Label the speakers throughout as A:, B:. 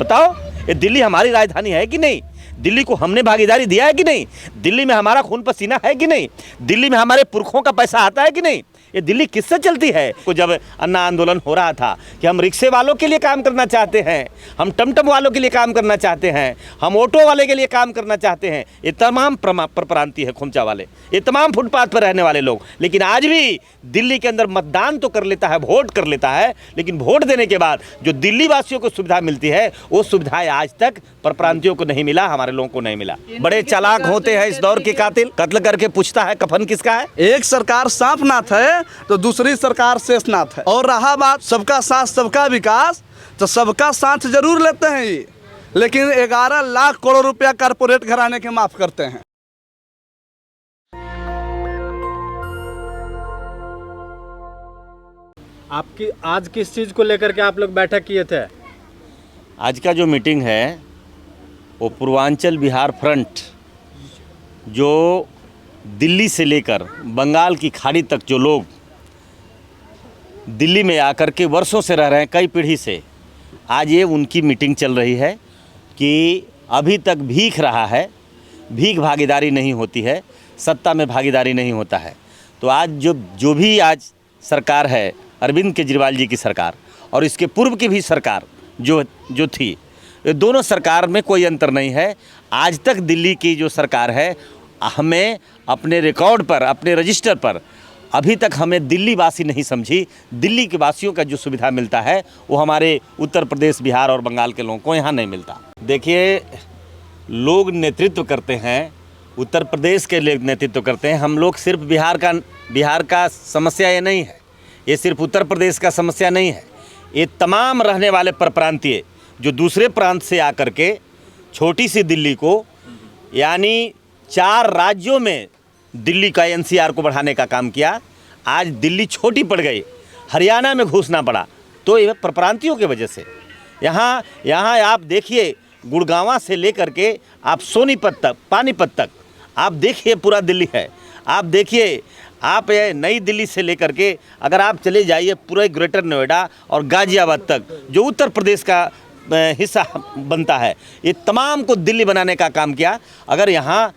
A: बताओ, ये दिल्ली हमारी राजधानी है कि नहीं? दिल्ली को हमने भागीदारी दिया है कि नहीं? दिल्ली में हमारा खून पसीना है कि नहीं? दिल्ली में हमारे पुरखों का पैसा आता है कि नहीं? ये दिल्ली किससे चलती है? को जब अन्ना आंदोलन हो रहा था कि हम रिक्शे वालों के लिए काम करना चाहते हैं, हम टमटम वालों के लिए काम करना चाहते हैं, हम ऑटो वाले के लिए काम करना चाहते हैं, ये तमाम परप्रांतीय है, खुमचा वाले, ये तमाम फुटपाथ पर रहने वाले लोग। लेकिन आज भी दिल्ली के अंदर मतदान तो कर लेता है, वोट कर लेता है, लेकिन वोट देने के बाद जो दिल्ली वासियों को सुविधा मिलती है वो सुविधाएं आज तक परप्रांतियों को नहीं मिला, हमारे लोगों को नहीं मिला। बड़े चालाक होते हैं इस दौर के कातिल, कत्ल करके पूछता है कफन किसका है।
B: एक सरकार सांपनाथ है तो दूसरी सरकार शेषनाथ है। और रहा बात सबका साथ सबका विकास, तो सबका साथ जरूर लेते हैं ये, लेकिन 11 लाख करोड़ रुपया कारपोरेट घराने के माफ करते हैं।
C: आपकी आज किस चीज को लेकर के आप लोग बैठक किए थे?
A: आज का जो मीटिंग है वो पूर्वांचल बिहार फ्रंट, जो दिल्ली से लेकर बंगाल की खाड़ी तक जो लोग दिल्ली में आकर के वर्षों से रह रहे हैं, कई पीढ़ी से, आज ये उनकी मीटिंग चल रही है कि अभी तक भीख रहा है, भीख भागीदारी नहीं होती है, सत्ता में भागीदारी नहीं होता है। तो आज जो भी आज सरकार है, अरविंद केजरीवाल जी की सरकार और इसके पूर्व की भी सरकार जो थी, ये दोनों सरकार में कोई अंतर नहीं है। आज तक दिल्ली की जो सरकार है, हमें अपने रिकॉर्ड पर, अपने रजिस्टर पर अभी तक हमें दिल्ली वासी नहीं समझी। दिल्ली के वासियों का जो सुविधा मिलता है वो हमारे उत्तर प्रदेश, बिहार और बंगाल के लोगों को यहाँ नहीं मिलता। देखिए, लोग नेतृत्व करते हैं, उत्तर प्रदेश के लोग नेतृत्व करते हैं। हम लोग सिर्फ बिहार का समस्या ये नहीं है, ये सिर्फ उत्तर प्रदेश का समस्या नहीं है, ये तमाम रहने वाले परप्रांतीय जो दूसरे प्रांत से आकर के छोटी सी दिल्ली को, यानी 4 राज्यों में दिल्ली का एनसीआर को बढ़ाने का काम किया, आज दिल्ली छोटी पड़ गई, हरियाणा में घुसना पड़ा, तो ये परप्रांतियों की वजह से। यहाँ आप देखिए, गुड़गांव से लेकर के आप सोनीपत तक, पानीपत तक, आप देखिए पूरा दिल्ली है। आप देखिए, आप ये नई दिल्ली से लेकर के अगर आप चले जाइए पूरे ग्रेटर नोएडा और गाजियाबाद तक, जो उत्तर प्रदेश का हिस्सा बनता है, ये तमाम को दिल्ली बनाने का काम किया। अगर यहाँ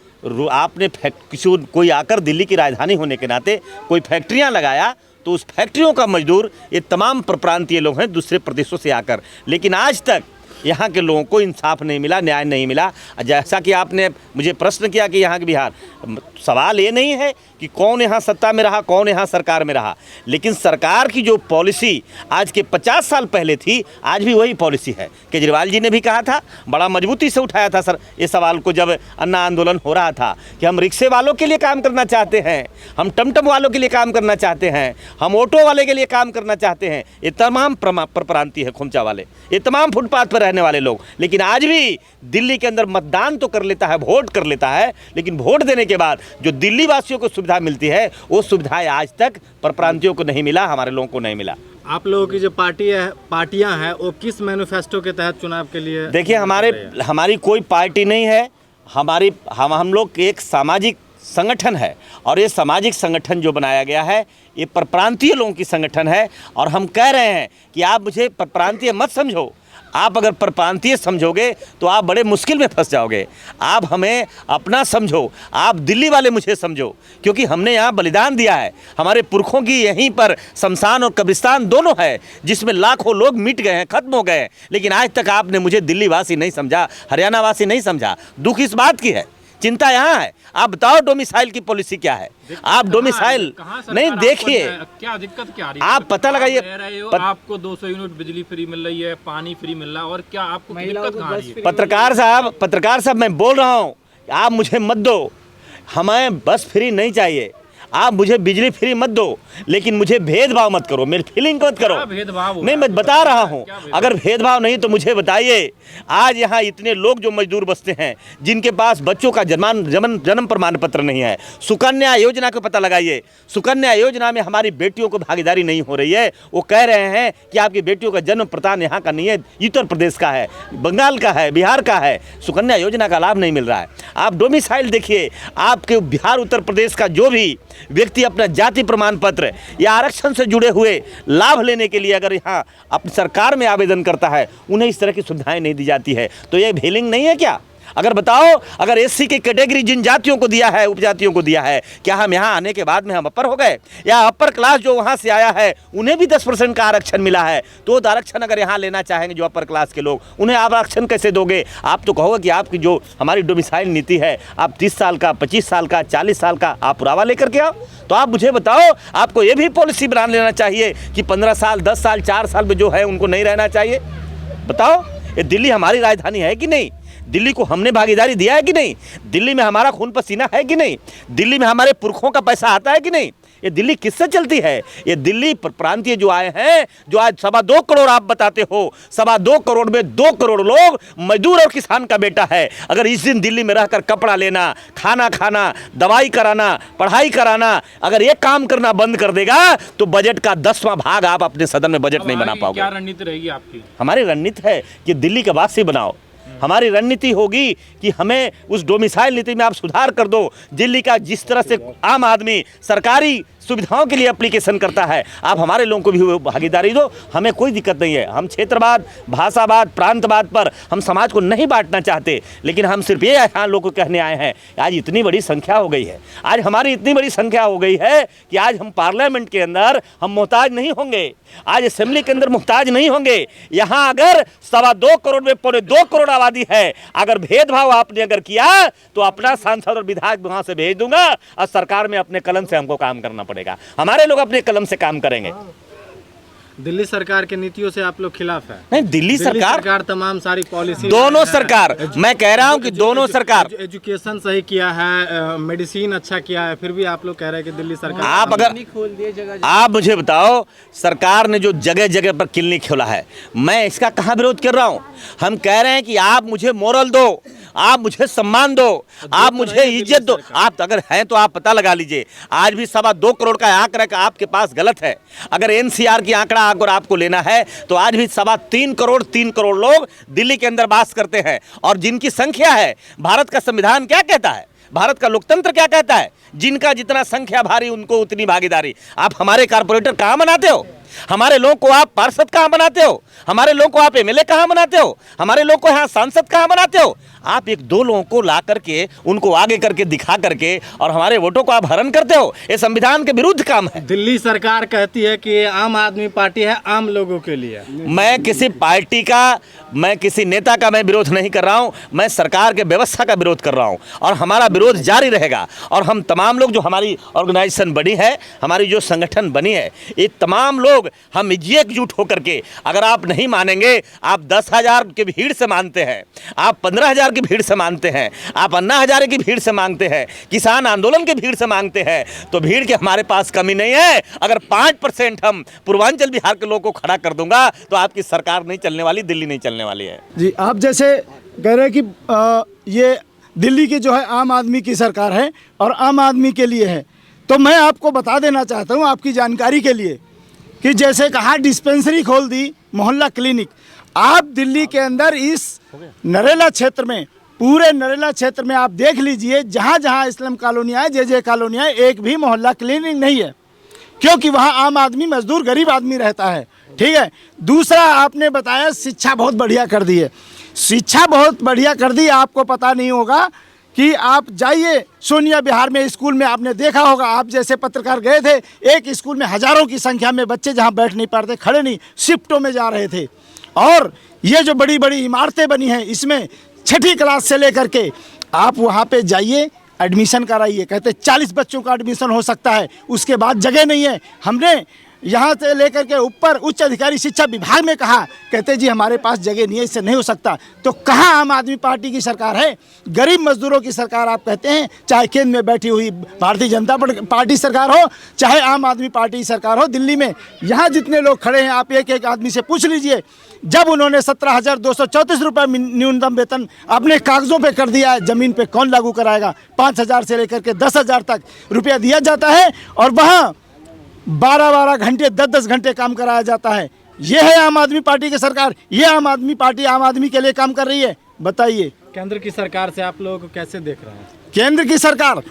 A: आपने कोई आकर दिल्ली की राजधानी होने के नाते कोई फैक्ट्रियाँ लगाया, तो उस फैक्ट्रियों का मजदूर ये तमाम परप्रांतीय लोग हैं दूसरे प्रदेशों से आकर। लेकिन आज तक यहाँ के लोगों को इंसाफ नहीं मिला, न्याय नहीं मिला। जैसा कि आपने मुझे प्रश्न किया कि यहाँ के बिहार, सवाल ये नहीं है कि कौन यहाँ सत्ता में रहा, कौन यहाँ सरकार में रहा, लेकिन सरकार की जो पॉलिसी आज के 50 साल पहले थी, आज भी वही पॉलिसी है। केजरीवाल जी ने भी कहा था, बड़ा मजबूती से उठाया था सर ये सवाल को, जब अन्ना आंदोलन हो रहा था, कि हम रिक्शे वालों के लिए काम करना चाहते हैं, हम टमटम वालों के लिए काम करना चाहते हैं, हम ऑटो वाले के लिए काम करना चाहते हैं। ये तमाम परप्रांतीय है, खुमचा वाले, ये तमाम फुटपाथ पर रहने वाले लोग। लेकिन आज भी दिल्ली के अंदर मतदान तो कर लेता है, वोट कर लेता है, लेकिन वोट देने के बाद जो दिल्ली वासियों को सुविधा मिलती है वो सुविधाएं आज तक परप्रांतियों को नहीं मिला, हमारे लोगों को नहीं मिला।
C: आप लोगों की जो पार्टियां हैं वो किस मैनिफेस्टो के तहत चुनाव के लिए?
A: देखिए, हमारी कोई पार्टी नहीं है, हम लोग एक सामाजिक संगठन है, और ये सामाजिक संगठन जो बनाया गया है ये परप्रांतीय लोगों की संगठन है। और हम कह रहे हैं कि आप मुझे परप्रांतीय मत समझो, आप अगर परप्रांतीय समझोगे तो आप बड़े मुश्किल में फंस जाओगे। आप हमें अपना समझो, आप दिल्ली वाले मुझे समझो, क्योंकि हमने यहाँ बलिदान दिया है। हमारे पुरखों की यहीं पर शमशान और कब्रिस्तान दोनों है, जिसमें लाखों लोग मिट गए हैं, खत्म हो गए हैं। लेकिन आज तक आपने मुझे दिल्ली वासी नहीं समझा, हरियाणा वासी नहीं समझा। दुख इस बात की है, चिंता यहाँ है। आप बताओ डोमिसाइल की पॉलिसी क्या है? आप डोमिसाइल नहीं, देखिए
C: क्या दिक्कत क्या आ रही है?
A: आप पता लगाइए।
C: आपको 200 यूनिट बिजली फ्री मिल रही है, पानी फ्री मिल रहा है, और क्या आपको दिक्कत कहाँ आ रही है?
A: पत्रकार साहब मैं बोल रहा हूँ, आप मुझे मत दो, हमें बस फ्री नहीं चाहिए, आप मुझे बिजली फ्री मत दो, लेकिन मुझे भेदभाव मत करो, मेरी फीलिंग मत करो।
C: भेदभाव
A: नहीं, मैं बता रहा हूँ, अगर भेदभाव नहीं तो मुझे बताइए। आज यहाँ इतने लोग जो मजदूर बसते हैं, जिनके पास बच्चों का जन्म प्रमाण पत्र नहीं है, सुकन्या योजना को पता लगाइए। सुकन्या योजना में हमारी बेटियों को भागीदारी नहीं हो रही है। वो कह रहे हैं कि आपकी बेटियों का जन्म प्रमाण यहाँ का नहीं है, उत्तर प्रदेश का है, बंगाल का है, बिहार का है। सुकन्या योजना का लाभ नहीं मिल रहा है। आप डोमिसाइल देखिए, आपके बिहार उत्तर प्रदेश का जो भी व्यक्ति अपना जाति प्रमाण पत्र या आरक्षण से जुड़े हुए लाभ लेने के लिए अगर यहाँ अपनी सरकार में आवेदन करता है, उन्हें इस तरह की सुविधाएं नहीं दी जाती है, तो ये भेलिंग नहीं है क्या? अगर बताओ, अगर एससी की कैटेगरी जिन जातियों को दिया है, उपजातियों को दिया है, क्या हम यहाँ आने के बाद में हम अपर हो गए? या अपर क्लास जो वहाँ से आया है उन्हें भी 10% का आरक्षण मिला है, तो आरक्षण अगर यहाँ लेना चाहेंगे जो अपर क्लास के लोग, उन्हें आप आरक्षण कैसे दोगे? आप तो कहोगे कि आपकी जो हमारी डोमिसाइल नीति है, आप 30 साल का, 25 साल का, 40 साल का आप पुरावा लेकर के आओ। तो आप मुझे बताओ, आपको ये भी पॉलिसी बना लेना चाहिए कि 15 साल, 10 साल, 4 साल में जो है उनको नहीं रहना चाहिए। बताओ, ये दिल्ली हमारी राजधानी है कि नहीं? दिल्ली को हमने भागीदारी दिया है कि नहीं? दिल्ली में हमारा खून पसीना है कि नहीं? दिल्ली में हमारे पुरखों का पैसा आता है कि नहीं? ये दिल्ली किससे चलती है? ये दिल्ली प्रांतीय जो आए हैं, जो आज 2.25 करोड़ आप बताते हो, 2.25 करोड़ में 2 करोड़ लोग मजदूर और किसान का बेटा है। अगर इस दिन दिल्ली में रहकर कपड़ा लेना, खाना खाना, दवाई कराना, पढ़ाई कराना, अगर ये काम करना बंद कर देगा तो बजट का 10वां भाग आप अपने सदन में बजट नहीं बना पाओगे।
C: क्या रणनीति रहेगी आपकी?
A: हमारी रणनीति है कि दिल्ली का वासी बनाओ। हमारी रणनीति होगी कि हमें उस डोमिसाइल नीति में आप सुधार कर दो। दिल्ली का जिस तरह से आम आदमी सरकारी सुविधाओं के लिए एप्लीकेशन करता है, आप हमारे लोगों को भी भागीदारी दो, हमें कोई दिक्कत नहीं है। हम क्षेत्रवाद, भाषावाद, प्रांतवाद पर हम समाज को नहीं बांटना चाहते, लेकिन हम सिर्फ ये यहाँ लोगों को कहने आए हैं, आज इतनी बड़ी संख्या हो गई है, आज हमारी इतनी बड़ी संख्या हो गई है कि आज हम पार्लियामेंट के अंदर हम मोहताज नहीं होंगे, आज असेंबली के अंदर मोहताज नहीं होंगे। यहाँ अगर 2.25 करोड़ में 2.25 करोड़ आबादी है, अगर भेदभाव आपने अगर किया तो अपना सांसद और विधायक वहाँ से भेज दूंगा और सरकार में अपने कलम से हमको काम करना पड़ेगा। हमारे लोग अपने कलम से काम करेंगे।
D: दिल्ली सरकार के नीतियों से आप लोग खिलाफ है?
A: नहीं, दिल्ली सरकार
D: तमाम सारी पॉलिसी,
A: दोनों सरकार, मैं कह रहा हूं कि दोनों सरकार,
D: एजुकेशन सही किया है, मेडिसिन अच्छा किया है, फिर भी आप लोग कह रहे हैं कि दिल्ली सरकार।
A: आप अगर आप मुझे बताओ, सरकार ने जो जगह जगह पर क्लिनिक खोला है, मैं इसका कहाँ विरोध कर रहा हूं? हम कह रहे हैं कि आप मुझे मोरल दो, आप मुझे सम्मान दो, आप मुझे इज्जत दो। आप अगर हैं तो आप पता लगा लीजिए, आज भी 2.25 करोड़ का आंकड़ा का आपके पास गलत है। अगर एनसीआर की आंकड़ा अगर आपको लेना है तो आज भी 3 करोड़ लोग दिल्ली के अंदर वास करते हैं, और जिनकी संख्या है, भारत का संविधान क्या कहता है, भारत का लोकतंत्र क्या कहता है, जिनका जितना संख्या भारी उनको उतनी भागीदारी। आप हमारे कारपोरेटर कहाँ बनाते हो? हमारे लोगों को आप पार्षद कहाँ बनाते हो? हमारे लोगों को आप एमएलए कहाँ बनाते हो? हमारे लोगों को यहाँ सांसद कहाँ बनाते हो? आप 1-2 लोगों को ला करके उनको आगे करके दिखा करके और हमारे वोटों को आप हरण करते हो। ये संविधान के विरुद्ध काम है।
D: दिल्ली सरकार कहती है कि आम आदमी पार्टी है आम लोगों के लिए।
A: मैं किसी पार्टी का, मैं किसी नेता का मैं विरोध नहीं कर रहा हूं, मैं सरकार के व्यवस्था का विरोध कर रहा हूं, और हमारा विरोध जारी रहेगा। और हम तमाम लोग, जो हमारी ऑर्गेनाइजेशन बनी है, हमारी जो संगठन बनी है, ये तमाम लोग हम एकजुट होकर के, अगर आप नहीं मानेंगे, आप 10,000 की भीड़ से मानते हैं, आप 15,000 की भीड़ से मानते हैं, आप अन्ना हजारे की भीड़ से मांगते हैं, किसान आंदोलन की भीड़ से मांगते हैं, तो भीड़ के हमारे पास कमी नहीं है। अगर 5% हम पूर्वांचल बिहार के लोगों को खड़ा कर दूंगा तो आपकी सरकार नहीं चलने वाली, दिल्ली नहीं चलने वाली है।
E: जी, आप जैसे कह रहे हैं कि ये दिल्ली की जो है आम आदमी की सरकार है और आम आदमी के लिए है, तो मैं आपको बता देना चाहता हूँ आपकी जानकारी के लिए कि जैसे कहा डिस्पेंसरी खोल दी, मोहल्ला क्लिनिक, आप दिल्ली के अंदर इस नरेला क्षेत्र में, पूरे नरेला क्षेत्र में आप देख लीजिए, जहाँ जहाँ इस्लाम कॉलोनियाँ है, जे कॉलोनियाँ है, एक भी मोहल्ला क्लिनिक नहीं है, क्योंकि वहाँ आम आदमी, मजदूर, गरीब आदमी रहता है। ठीक है। दूसरा, आपने बताया शिक्षा बहुत बढ़िया कर दी है। शिक्षा बहुत बढ़िया कर दी, आपको पता नहीं होगा कि आप जाइए सोनिया बिहार में स्कूल में, आपने देखा होगा, आप जैसे पत्रकार गए थे, एक स्कूल में हजारों की संख्या में बच्चे जहाँ बैठ नहीं पाते, खड़े नहीं, शिफ्टों में जा रहे थे। और ये जो बड़ी बड़ी इमारतें बनी हैं, इसमें 6ठी क्लास से लेकर के आप वहाँ पे जाइए, एडमिशन कराइए, कहते 40 बच्चों का एडमिशन हो सकता है, उसके बाद जगह नहीं है। हमने यहाँ से लेकर के ऊपर उच्च अधिकारी शिक्षा विभाग में कहा, कहते जी हमारे पास जगह नहीं है, इससे नहीं हो सकता। तो कहाँ आम आदमी पार्टी की सरकार है? गरीब मजदूरों की सरकार आप कहते हैं, चाहे केंद्र में बैठी हुई भारतीय जनता पार्टी सरकार हो, चाहे आम आदमी पार्टी की सरकार हो। दिल्ली में यहाँ जितने लोग खड़े हैं, आप एक एक आदमी से पूछ लीजिए, जब उन्होंने 17,234 रुपये न्यूनतम वेतन अपने कागजों पे कर दिया है, ज़मीन पे कौन लागू कराएगा? 5,000 से लेकर के 10,000 तक रुपया दिया जाता है, और वहाँ 12-12 घंटे, 10-10 घंटे काम कराया जाता है। ये है आम आदमी पार्टी की सरकार। ये आम आदमी पार्टी आम आदमी के लिए काम कर रही है? बताइए।
D: केंद्र की सरकार से आप लोगों को कैसे देख रहे हैं?
E: केंद्र की सरकार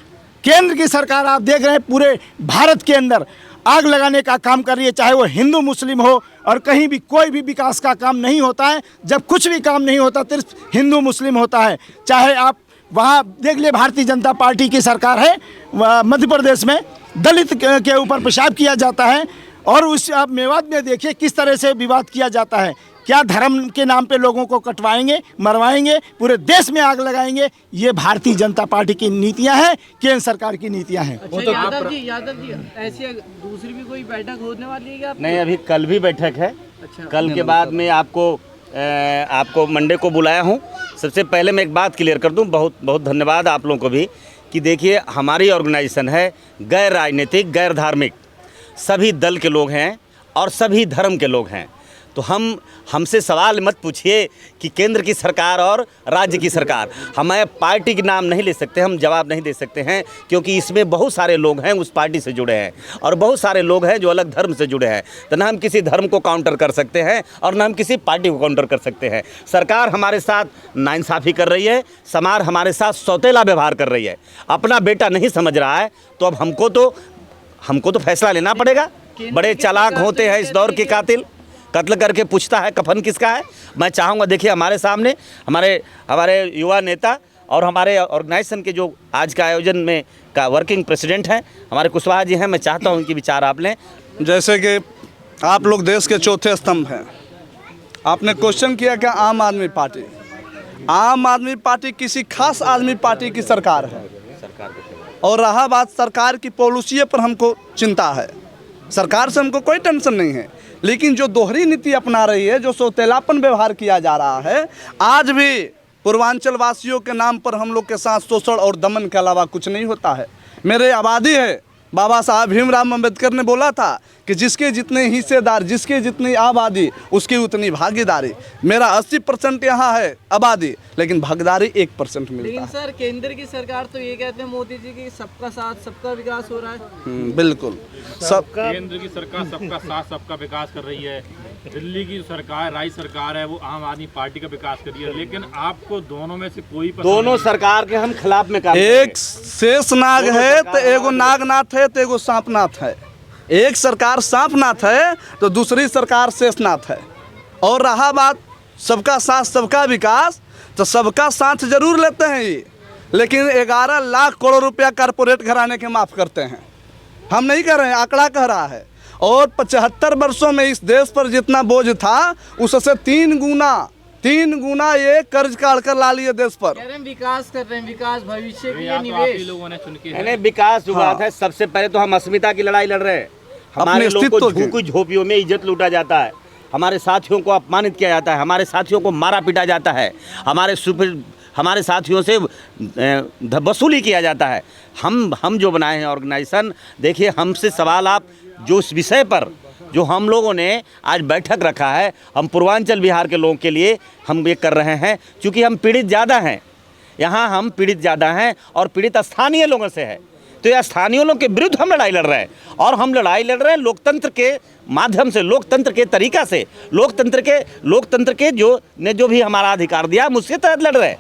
E: केंद्र की सरकार आप देख रहे हैं पूरे भारत के अंदर आग लगाने का काम कर रही है, चाहे वो हिंदू मुस्लिम हो, और कहीं भी कोई भी विकास का काम नहीं होता है। जब कुछ भी काम नहीं होता सिर्फ हिंदू मुस्लिम होता है। चाहे आप वहाँ देख लिए भारतीय जनता पार्टी की सरकार है, मध्य प्रदेश में दलित के ऊपर पेशाब किया जाता है, और उस आप मेवात में देखिए किस तरह से विवाद किया जाता है। क्या धर्म के नाम पे लोगों को कटवाएंगे, मरवाएंगे, पूरे देश में आग लगाएंगे। ये भारतीय जनता पार्टी की नीतियां हैं, केंद्र सरकार की नीतियां हैं।
F: अच्छा, यादव जी ऐसी दूसरी भी कोई बैठक होने वाली है क्या?
A: नहीं, अभी कल भी बैठक है।
F: अच्छा।
A: कल के बाद में आपको मंडे को बुलाया हूँ। सबसे पहले मैं एक बात क्लियर कर दूँ, बहुत बहुत धन्यवाद आप लोगों को भी, कि देखिए हमारी ऑर्गेनाइजेशन है गैर राजनीतिक, गैर धार्मिक, सभी दल के लोग हैं और सभी धर्म के लोग हैं। तो हमसे सवाल मत पूछिए कि केंद्र की सरकार और राज्य की सरकार, हमें पार्टी के नाम नहीं ले सकते, हम जवाब नहीं दे सकते हैं, क्योंकि इसमें बहुत सारे लोग हैं उस पार्टी से जुड़े हैं और बहुत सारे लोग हैं जो अलग धर्म से जुड़े हैं। तो ना हम किसी धर्म को काउंटर कर सकते हैं और ना हम किसी पार्टी को काउंटर कर सकते हैं। सरकार हमारे साथ नाइंसाफ़ी कर रही है, समाज हमारे साथ सौतेला व्यवहार कर रही है, अपना बेटा नहीं समझ रहा है। तो अब हमको तो फैसला लेना पड़ेगा। बड़े चालाक होते हैं इस दौर के कातिल, कत्ल करके पूछता है कफन किसका है। मैं चाहूँगा देखिए हमारे सामने हमारे युवा नेता और हमारे ऑर्गेनाइजेशन के जो आज का आयोजन में का वर्किंग प्रेसिडेंट हैं हमारे कुशवाहा जी हैं, मैं चाहता हूँ उनके विचार आप लें।
B: जैसे कि आप लोग देश के चौथे स्तंभ हैं, आपने क्वेश्चन किया कि आम आदमी पार्टी किसी खास आदमी पार्टी की सरकार है। और रहा बात सरकार की पॉलिसी पर हमको चिंता है, सरकार से हमको कोई टेंशन नहीं है, लेकिन जो दोहरी नीति अपना रही है, जो सौतेलापन व्यवहार किया जा रहा है, आज भी पूर्वांचल वासियों के नाम पर हम लोग के साथ शोषण और दमन के अलावा कुछ नहीं होता है। मेरे आबादी है, बाबा साहब भीमराव अम्बेडकर ने बोला था कि जिसके जितने हिस्सेदार, जिसकी जितनी आबादी उसकी उतनी भागीदारी। मेरा 80% यहाँ है आबादी, लेकिन भागीदारी 1% मिलता
F: लेकिन
B: है।
F: सर केंद्र की सरकार तो ये कहते हैं मोदी जी की सबका साथ सबका विकास हो रहा है।
B: बिल्कुल,
C: केंद्र की सरकार सबका साथ सबका विकास कर रही है, दिल्ली की सरकार राज्य सरकार है वो आम आदमी पार्टी का विकास कर रही है, लेकिन आपको दोनों में से कोई
A: दोनों सरकार के हम खिलाफ में काम
B: एक शेषनाग है तो एगो नागनाथ है तो एगो सांपनाथ है। एक सरकार सांपनाथ है तो दूसरी सरकार शेषनाथ है। और रहा बात सबका साथ सबका विकास, तो सबका साथ जरूर लेते हैं ये, लेकिन 11 लाख करोड़ रुपया कारपोरेट घराने के माफ़ करते हैं। हम नहीं कर रहे हैं, आंकड़ा कह रहा है। और 75 वर्षों में इस देश पर जितना बोझ था उससे 3 गुना ये कर्ज काट कर ला लिए देश पर।
F: विकास कर रहे हैं, विकास भविष्य के लिए
C: आप
F: निवेश।
C: ही लोगों ने चुन के
A: नहीं, विकास जो बात है, सबसे पहले तो हम अस्मिता की लड़ाई लड़ रहे हैं। हमारे लोगों को झोंकी झोंपियों में इज्जत लूटा जाता है, हमारे साथियों को अपमानित किया जाता है, हमारे साथियों को मारा पीटा जाता है, हमारे साथियों से वसूली किया जाता है। हम जो बनाए हैं ऑर्गेनाइजेशन, देखिए हमसे सवाल आप जो इस विषय पर जो हम लोगों ने आज बैठक रखा है, हम पूर्वांचल बिहार के लोगों के लिए हम ये कर रहे हैं, क्योंकि हम पीड़ित ज़्यादा हैं यहाँ, हम पीड़ित ज़्यादा हैं और पीड़ित स्थानीय लोगों से है। तो ये स्थानीय लोगों के विरुद्ध हम लड़ाई लड़ रहे हैं, और हम लड़ाई लड़ रहे हैं लोकतंत्र के माध्यम से, लोकतंत्र के तरीका से, लोकतंत्र के जो भी हमारा अधिकार दिया हम उसके तहत लड़ रहे हैं।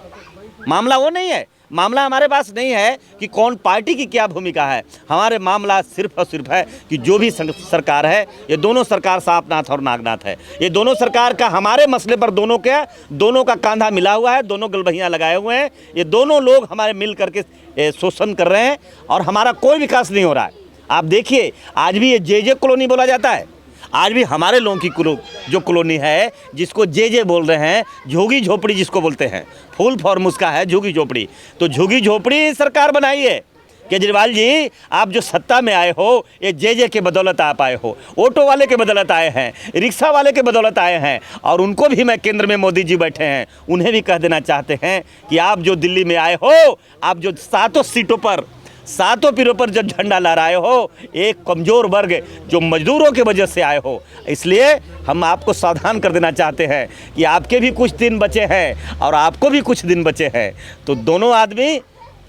A: मामला वो नहीं है, मामला हमारे पास नहीं है कि कौन पार्टी की क्या भूमिका है। हमारे मामला सिर्फ और सिर्फ है कि जो भी सरकार है, ये दोनों सरकार सांपनाथ और नागनाथ है। ये दोनों सरकार का हमारे मसले पर दोनों का कांधा मिला हुआ है, दोनों गलबहियाँ लगाए हुए हैं। ये दोनों लोग हमारे मिल करके शोषण कर रहे हैं और हमारा कोई विकास नहीं हो रहा है। आप देखिए आज भी ये जे कॉलोनी बोला जाता है, आज भी हमारे लोगों की जो कॉलोनी है जिसको जे बोल रहे हैं, झोगी झोपड़ी जिसको बोलते हैं, फुल फॉर्म उसका है झोगी झोपड़ी। तो झोगी झोपड़ी सरकार बनाई है। केजरीवाल जी, आप जो सत्ता में आए हो ये जे के बदौलत आप आए हो, ऑटो वाले के बदौलत आए हैं, रिक्शा वाले के बदौलत आए हैं। और उनको भी मैं केंद्र में मोदी जी बैठे हैं, उन्हें भी कह देना चाहते हैं कि आप जो दिल्ली में आए हो, आप जो 7 सीटों पर 7 पीरों पर जब झंडा लहराए हो, एक कमज़ोर वर्ग जो मजदूरों के वजह से आए हो, इसलिए हम आपको सावधान कर देना चाहते हैं कि आपके भी कुछ दिन बचे हैं और आपको भी कुछ दिन बचे हैं। तो दोनों आदमी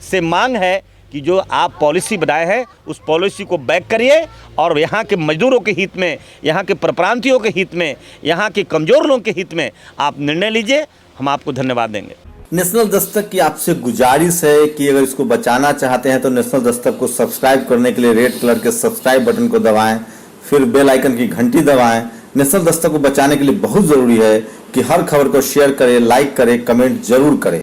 A: से मांग है कि जो आप पॉलिसी बनाए हैं उस पॉलिसी को बैक करिए और यहाँ के मजदूरों के हित में, यहाँ के परप्रांतियों के हित में, यहाँ के कमज़ोर लोगों के हित में आप निर्णय लीजिए। हम आपको धन्यवाद देंगे।
G: नेशनल दस्तक की आपसे गुजारिश है कि अगर इसको बचाना चाहते हैं तो नेशनल दस्तक को सब्सक्राइब करने के लिए रेड कलर के सब्सक्राइब बटन को दबाएं, फिर बेल आइकन की घंटी दबाएं। नेशनल दस्तक को बचाने के लिए बहुत ज़रूरी है कि हर खबर को शेयर करें, लाइक करें, कमेंट जरूर करें।